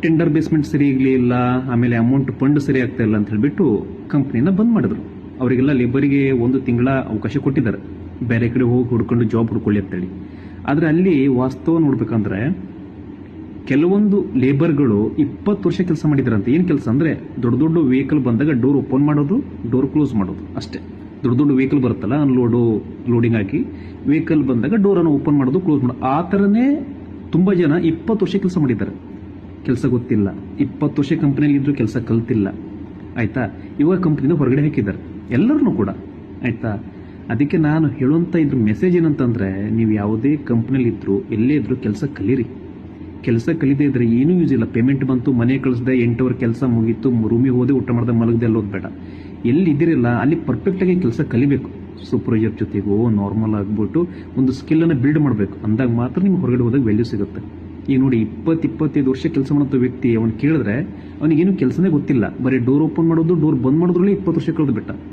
Tender basement ಸರಿ ಇರಲಿಲ್ಲ, ಆಮೇಲೆ ಅಮೌಂಟ್ ಫಂಡ್ ಸರಿ ಆಗ್ತಾ ಇಲ್ಲ ಅಂತ ಹೇಳ್ಬಿಟ್ಟು ಕಂಪ್ನಿನ ಬಂದ್ ಮಾಡಿದ್ರು. ಅವರಿಗೆಲ್ಲ ಲೇಬರಿಗೆ 1 ತಿಂಗಳ ಅವಕಾಶ ಕೊಟ್ಟಿದ್ದಾರೆ, ಬೇರೆ ಕಡೆ ಹೋಗಿ ಹುಡ್ಕೊಂಡು ಜಾಬ್ ಹುಡ್ಕೊಳ್ಳಿ ಅಂತೇಳಿ. ಆದ್ರೆ ಅಲ್ಲಿ ವಾಸ್ತವ ನೋಡ್ಬೇಕಂದ್ರೆ ಕೆಲವೊಂದು ಲೇಬರ್ಗಳು 20 ವರ್ಷ ಕೆಲಸ ಮಾಡಿದಾರಂತೆ. ಏನ್ ಕೆಲಸ ಅಂದ್ರೆ ದೊಡ್ಡ ದೊಡ್ಡ ವೆಹಿಕಲ್ ಬಂದಾಗ ಡೋರ್ ಓಪನ್ ಮಾಡೋದು, ಡೋರ್ ಕ್ಲೋಸ್ ಮಾಡೋದು ಅಷ್ಟೇ. ದೊಡ್ಡ ದೊಡ್ಡ ವೆಹಿಕಲ್ ಬರುತ್ತಲ್ಲ, ಲೋಡಿಂಗ್ ಆಗಿ ವೆಹಿಕಲ್ ಬಂದಾಗ ಡೋರ್ ಅನ್ನು ಓಪನ್ ಮಾಡೋದು, ಕ್ಲೋಸ್ ಮಾಡೋದು. ಆ ಥರನೇ ತುಂಬಾ ಜನ 20 ವರ್ಷ ಕೆಲಸ ಮಾಡಿದ್ದಾರೆ. ಕೆಲಸ ಗೊತ್ತಿಲ್ಲ, 20 ವರ್ಷ ಕಂಪನಿಯಲ್ಲಿ ಇದ್ರು ಕೆಲಸ ಕಲ್ತಿಲ್ಲ. ಆಯ್ತಾ, ಇವಾಗ ಕಂಪನಿಯಿಂದ ಹೊರಗಡೆ ಹಾಕಿದ್ದಾರೆ ಎಲ್ಲರನ್ನೂ ಕೂಡ. ಆಯ್ತಾ, ಅದಕ್ಕೆ ನಾನು ಹೇಳುವಂತ ಇದ್ರ ಮೆಸೇಜ್ ಏನಂತಂದ್ರೆ, ನೀವು ಯಾವುದೇ ಕಂಪನಿಯಲ್ಲಿ ಇದ್ರು ಎಲ್ಲೇ ಇದ್ರು ಕೆಲಸ ಕಲೀರಿ. ಕೆಲಸ ಕಲಿದೇ ಇದ್ರೆ ಏನೂ ಯೂಸ್ ಇಲ್ಲ. ಪೇಮೆಂಟ್ ಬಂತು, ಮನೆ ಕಳಿಸ್ದೆ, 8 ಅವರ್ ಕೆಲಸ ಮುಗೀತು, ರೂಮಿಗೆ ಹೋದೆ, ಊಟ ಮಾಡ್ದೆ, ಮಲಗದೆ, ಅಲ್ಲೋದು ಬೇಡ. ಎಲ್ಲಿ ಇದ್ದಿರಲ್ಲ ಅಲ್ಲಿ ಪರ್ಫೆಕ್ಟ್ ಆಗಿ ಕೆಲಸ ಕಲಿಬೇಕು. ಸೂಪರ್ವೈಸರ್ ಜೊತೆಗೋ ನಾರ್ಮಲ್ ಆಗ್ಬಿಟ್ಟು ಒಂದು ಸ್ಕಿಲ್ ಅನ್ನ ಬಿಲ್ಡ್ ಮಾಡಬೇಕು. ಅಂದಾಗ ಮಾತ್ರ ನಿಮ್ಗೆ ಹೊರಗಡೆ ಹೋದಾಗ ವ್ಯಾಲ್ಯೂ ಸಿಗುತ್ತೆ. ಈಗ ನೋಡಿ, 20-25 ವರ್ಷ ಕೆಲಸ ಮಾಡೋ ವ್ಯಕ್ತಿ ಅವನು ಕೇಳಿದ್ರೆ ಅವನಿಗೇನು ಕೆಲಸನೇ ಗೊತ್ತಿಲ್ಲ, ಬರೀ ಡೋರ್ ಓಪನ್ ಮಾಡೋದು, ಡೋರ್ ಬಂದ್ ಮಾಡೋದ್ರಲ್ಲಿ 20 ವರ್ಷ ಕಳೆದು ಬಿಟ್ಟ.